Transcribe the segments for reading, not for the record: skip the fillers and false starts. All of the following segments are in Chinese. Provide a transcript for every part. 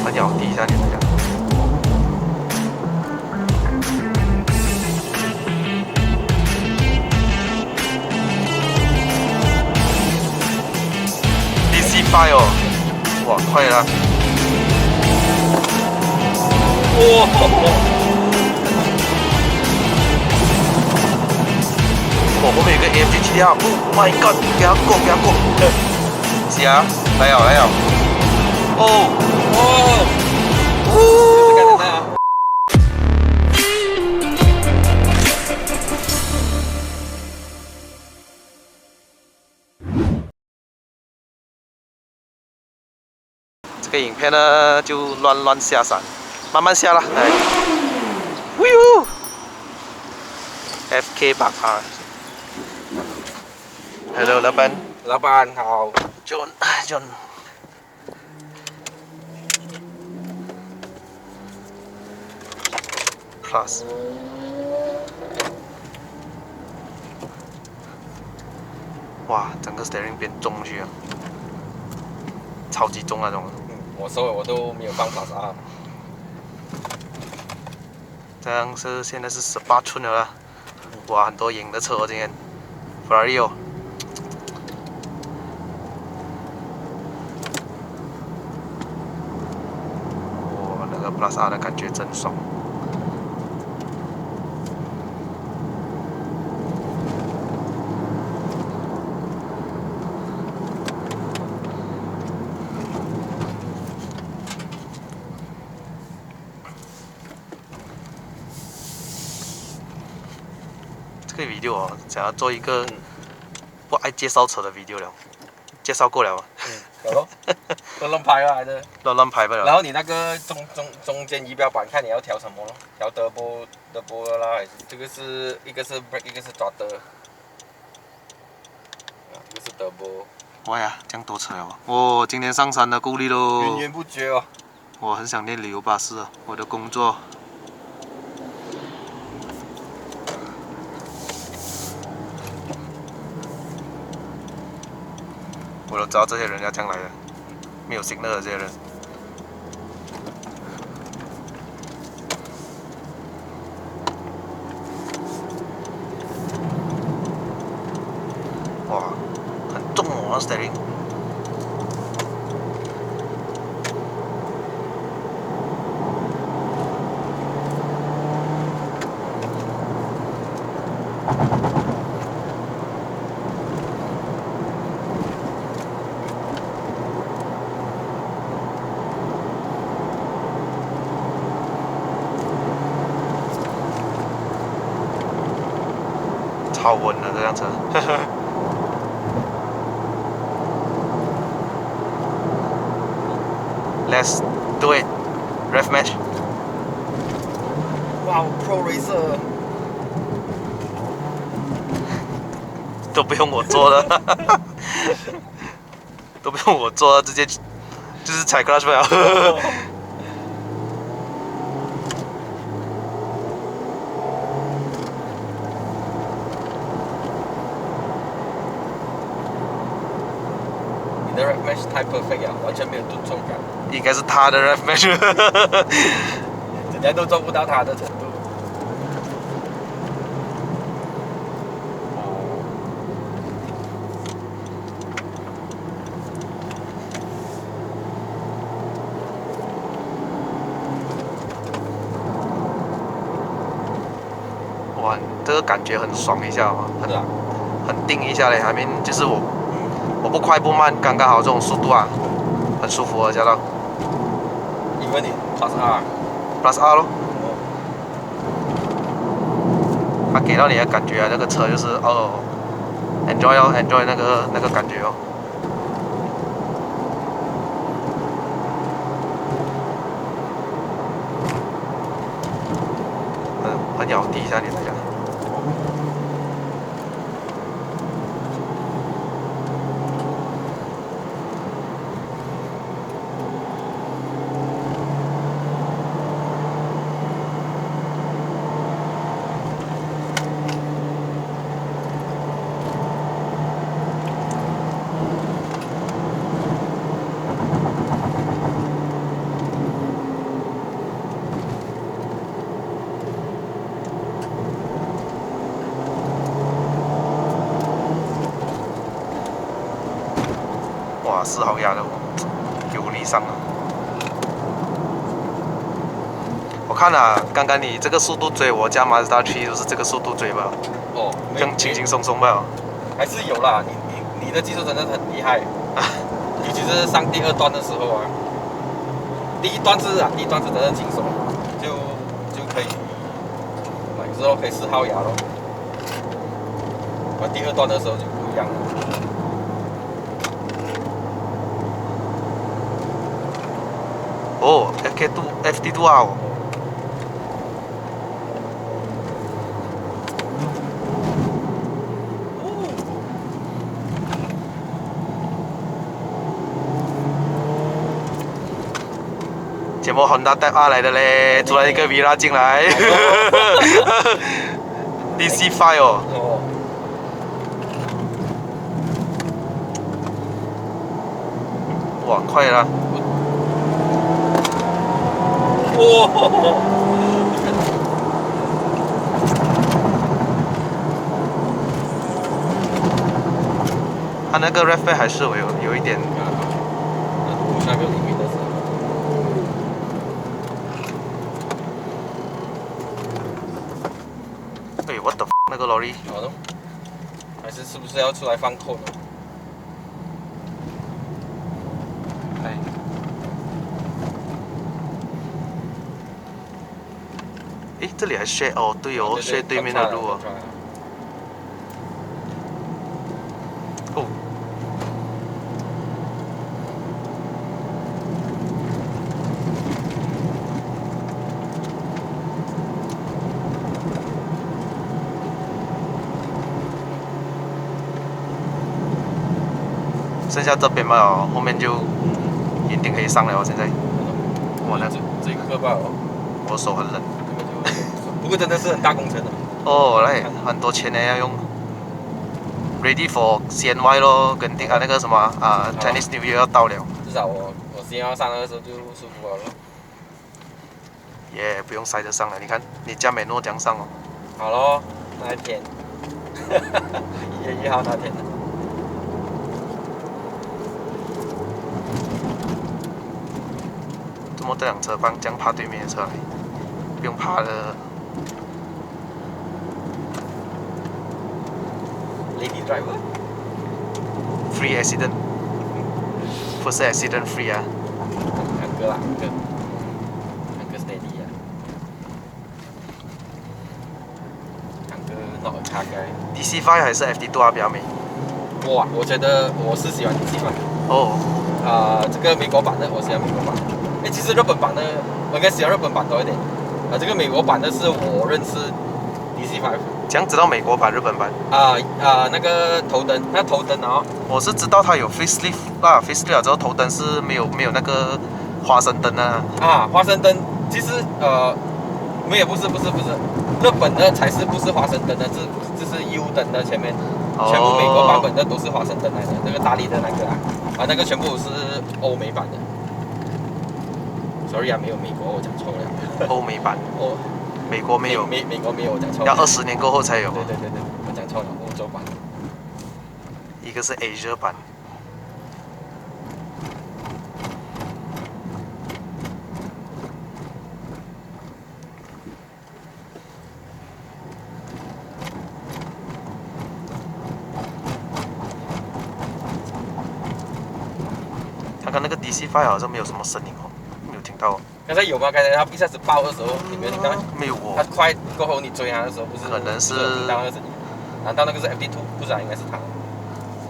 很咬低一下你的讲。DC5哦，哇，快了！我后面有个 AMG 7号 ，Oh my god， 给他过，给他过！是啊，来了来了！哦哦哦！这个影片呢就乱下闪，慢慢下啦，来。FK 8啊 ，Hello 老板，老板好 John。Plus， 哇，整个 steering 变重去啊，超级重那种。我都没有放 Plus R。这样是现在是18寸了啦，哇，很多赢的车哦，今天 Ferrari 哦。哇，那个 Plus R 的感觉真爽。这个 video 哦，想要做一个不爱介绍车的 video 了，介绍过了吗？有咯，乱拍啊还是？乱拍不了。然后你那个中间仪表板看你要调什么咯？调德波啦，还是这个是一个是 brake， 一个是 throttle。这个是德波。哇呀，这样多车了哦！今天上山的够力喽，源源不绝哦。我很想念旅游巴士啊，我的工作。我都知道这些人要这样来的，没有 signal 的这些人。哇，很重哦，steering。超稳的这辆车，Let's do it, ref match。哇 ，Pro Racer。都不用我做的，都不用我做，直接就是踩 clutch 了。你的 ref match 太 perfect 了，完全没有顿挫感。应该是他的 ref match，人家都做不到他的程度。哇，这个感觉很爽一下哦，很定一下嘞，还没就是我不快不慢，刚刚好这种速度啊，很舒服啊，驾到。因为你 Plus R 咯，它给到你的感觉啊，那个车就是哦 ，enjoy 那个感觉哦。很咬低一下你的讲。4号压的有理想啊。我看啊，刚刚你这个速度追我家马自达3都是这个速度追吧？哦，这样轻轻松松吧？还是有啦，你的技术真的很厉害，尤其是上第2段的时候啊，第一段是真的轻松，就可以，有时候可以4号压咯，第2段的时候就不一样了。哦 FD2R 哦。节目 Honda Type R 来的嘞，出来一个 Vira 进来，DC5 哦。哇，快了！哇！它那个 rev 还是有一点。那个里面的是。对 ，what the f 那个 lorry。好的。是不是要出来放扣呢？哎。诶，这里还 share 哦，对哦 ，share 对面的路哦。哦。剩下这边嘛，后面就一定可以上了。现在，我那这个吧哦，我手很冷。不过真的是很大工程的。哦，来很多钱呢要用。Ready for CNY 咯，跟那个什么啊 Chinese New Year 要到了。至少我先要上那个时候就舒服了咯。也不用塞得上了，你看你加美诺这样上哦。好咯，那一天，1月1号那天。怎么这辆车放这样爬对面的车来？不用爬的。Lady driver。Free accident。不是 accident free 啊。2个啦，2个 steady 啊，2个 not a car guy。DC5 还是 FD2R 比较美？我觉得我是喜欢 DC5。哦。这个美国版的我喜欢美国版。其实日本版的我应该喜欢日本版多一点。这个美国版的是我认识 DC5。怎样知道美国版、日本版？那个头灯，那头灯啊。我是知道它有 facelift 啦 ，facelift 了之后头灯是没有那个花生灯啊。花生灯其实没有，不是，日本的才是不是花生灯的，这是 U 灯的前面，全部美国版本的都是花生灯来的，那个大力的那个那个全部是欧美版的。Sorry 没有美国，我讲错了。欧美版。美国没有。美国没有，我讲错了。要20年过后才有。对，我讲错了，欧洲版。一个是 Asia 版。刚刚那个 DC5 好像没有什么声音哦，没有听到。刚才有吗？刚才他一下子爆的时候，你没有听到？没有哦。他快过后，你追他的时候，不是？可能是。听到那个声音？难道那个是 FD2？不是，应该是他。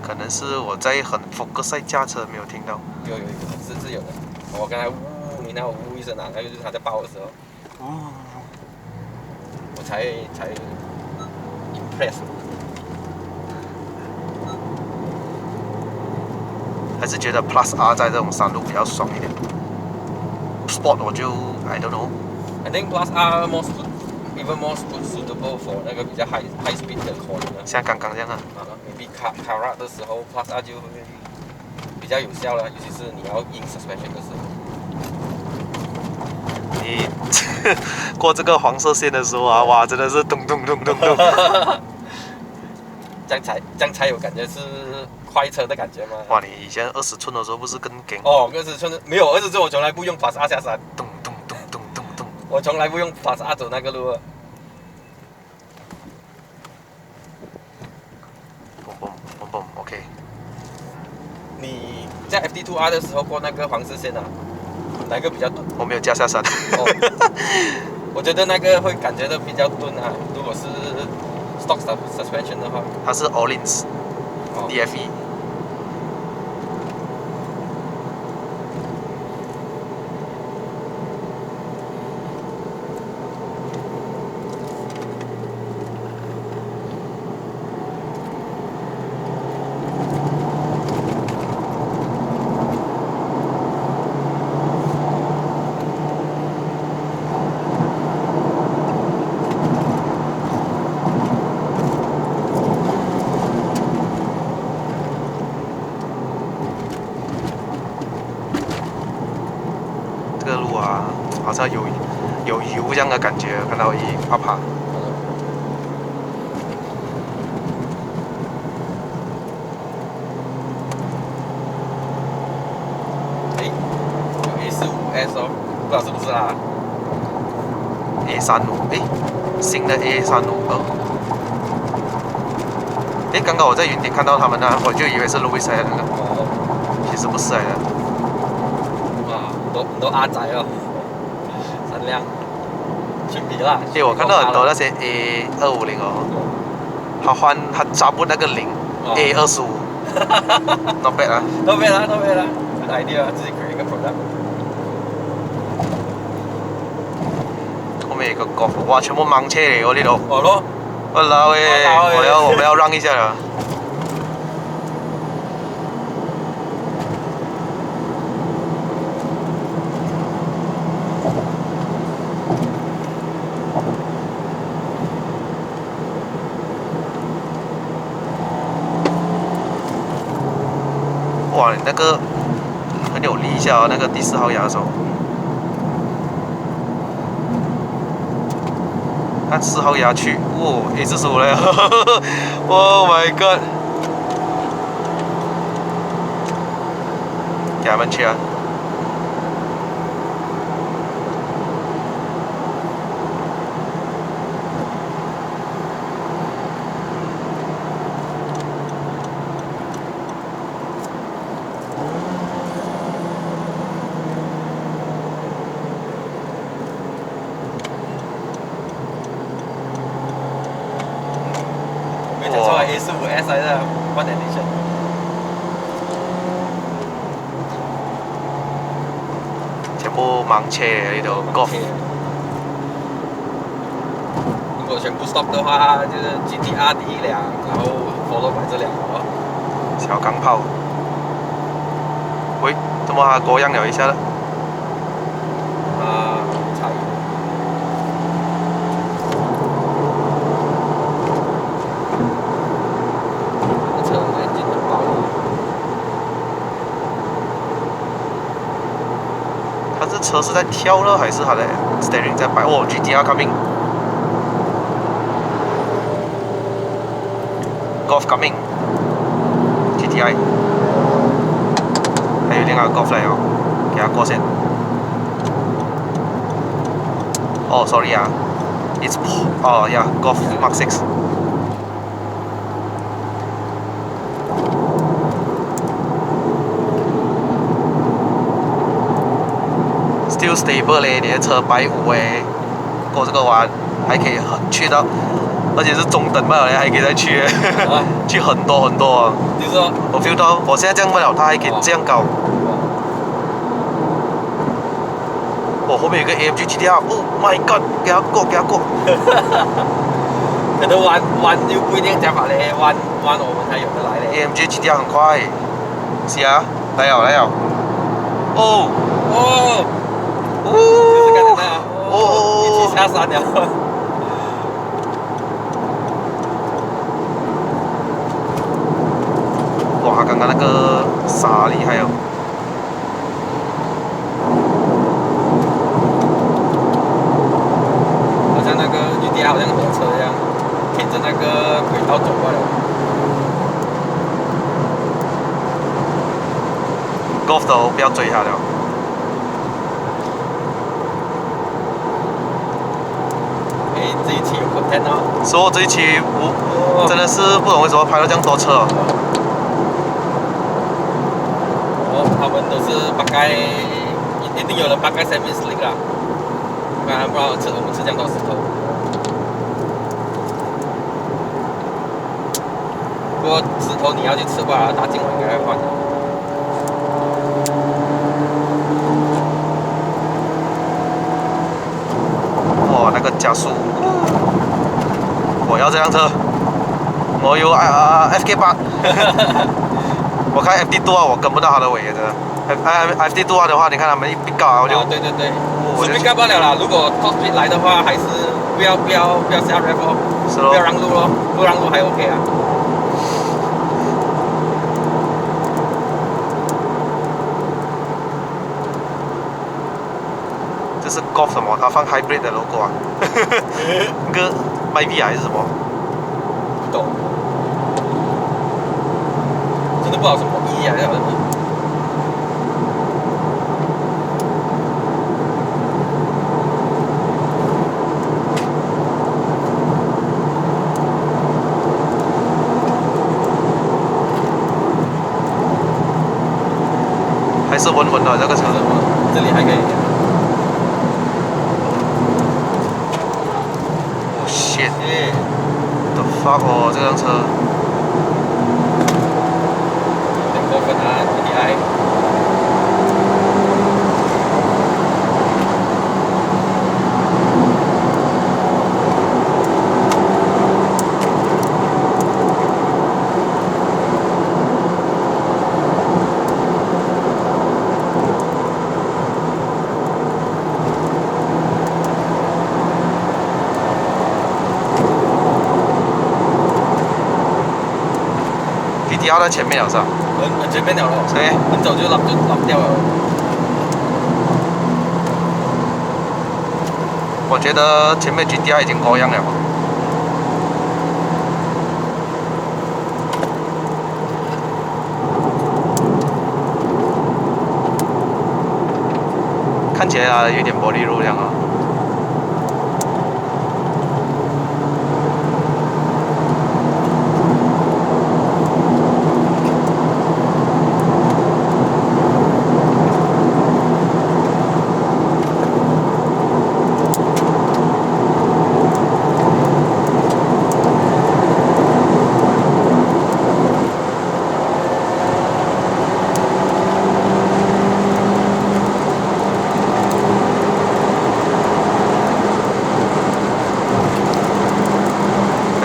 可能是我在很 focus 在驾车，没有听到。有，是有的。我刚才你那呜一声那个就是他在爆的时候。我才 impress。还是觉得 Plus R 在这种山路比较爽一点。Sport 我就 I don't know。 I think Plus R even more suitable for 那个比较 high speed 的 corner。像刚刚这样啊。maybe Carrera 的时候 Plus R 就会比较有效了，尤其是你要 in suspension 的时候。你过这个黄色线的时候啊，哇，真的是咚咚咚咚咚。这样才有感觉是快车的感觉吗？哇，你以前20寸的时候不是更劲？哦，20寸没有20寸，我从来不用法萨下山，咚咚咚咚咚咚。我从来不用法萨走那个路。嘣嘣嘣 ，OK。你在 FD2R 的时候过那个黄石线啊，哪个比较钝？我没有驾下山。我觉得那个会感觉到比较钝啊。如果是 stock suspension 的话，它是 Ohlins DFE。这个路啊，好像有油这样的感觉，看到怕怕。哎，有 A45S 哦，不知道是不是啊？A35，哎，新的 A352。哎，刚刚我在云顶看到他们呢，我就以为是 Louis 来的那个，其实不是来的。很多阿仔哦，3辆，群比啦。对，我看到很多那些 A250哦，他抓不那个零 A25，not bad 啊。not bad 啦，not bad 啦 ，good idea，自己 create 一个 product。后面有个 Golf， 哇，全部盲车嚟喎呢度。哦咯。我老诶，我们要让一下了。哇，你那个很有力一下哦，那个第4号牙手。看4号牙去，哦 A45了，Oh my god！ 给他们去啊！没讲错 A45S 来的 One Edition。全部盲车嚟呢度 Golf。如果全部 stock 的话，就是 GTR 第一辆，然后 follow by 这两个。小钢炮。喂，怎么它割样了一下了？差异。车已经很爆了。它这车是在跳了还是它的 steering 在摆？哦 ，GTR coming。Golf coming。GTI。还有另外一个 Golf 来哦，给它过先。哦 ，sorry 啊 ，it's 哦呀 ，Golf Mark 6。Still stable 嘞，你的车150诶，过这个弯还可以去到，而且是中等罢了，还可以再去，去很多很多啊。就是说，我 feel 到我现在这样不了，它还可以这样高。我后面有个 AMG GTR，Oh my god， 给它过，给它过。可能弯就不一定这样法嘞，弯我们才有得来嘞。AMG GTR 很快，是啊，来了来了。哦哦。哦，就是刚才那一起下山了。哇，刚刚那个沙厉害哦。好像那个 GTR 好像火车一样，贴着那个轨道走过来。都不要追他了。哎，这一期有 content 哦。所以我这一期我真的是不懂为什么拍了这样多车。哦，他们都是大概一定有人大概7 slick 啦。不然不知道我们吃这样多石头。不过石头你要去吃吧，大金我应该会换的。哇，那个加速，我要这辆车，我有FK8，我开 FD2啊，我跟不到他的尾的。FD2 的话，你看他们一比高，我就对对对，是比高不了啦。如果 top speed 来的话，还是不要下 rev 哦，是咯不要让路咯，不让路还 OK 啊。这是 Golf 什么？他放 Hybrid 的 logo 啊，那个 MyV 还是什么？不懂，真的不知道什么意义啊，这样的。还是稳稳的这个车。这里还可以。Oh shit！The fuck 哦，这辆车。有点过分啊 ，GTI。GTR 在前面了是吧？很前面了咯，谁？很早就拉掉了。我觉得前面 GTR 已经够样了。看起来啊，有点玻璃路这样啊。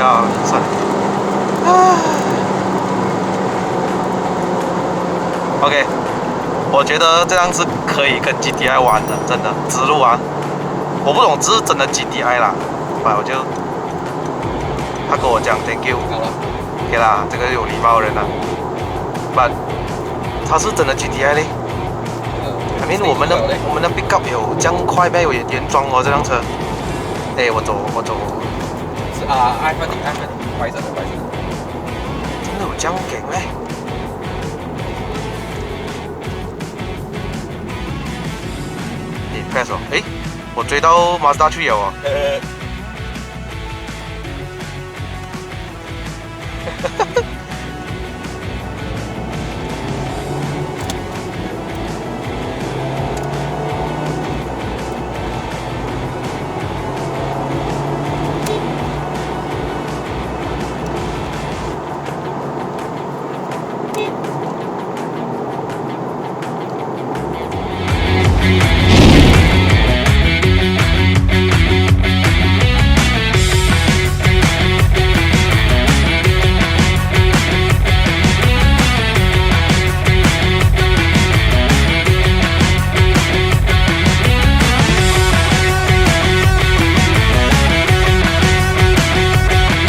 啊，算了。OK， 我觉得这辆是可以跟 GTI 玩的，真的直路啊。我不懂这是真的 GTI 啦，我就他跟我讲 Thank you， 好了。OK 啦，这个有礼貌的人啊。But 他是真的 GTI 嘞。I mean 我们的 pickup 有这样快咩？有原装哦这辆车。哎，我走。是啊，爱分白色的。真的有这样劲咩？你 pass 哦，诶，我追到 Mazda 去了哦。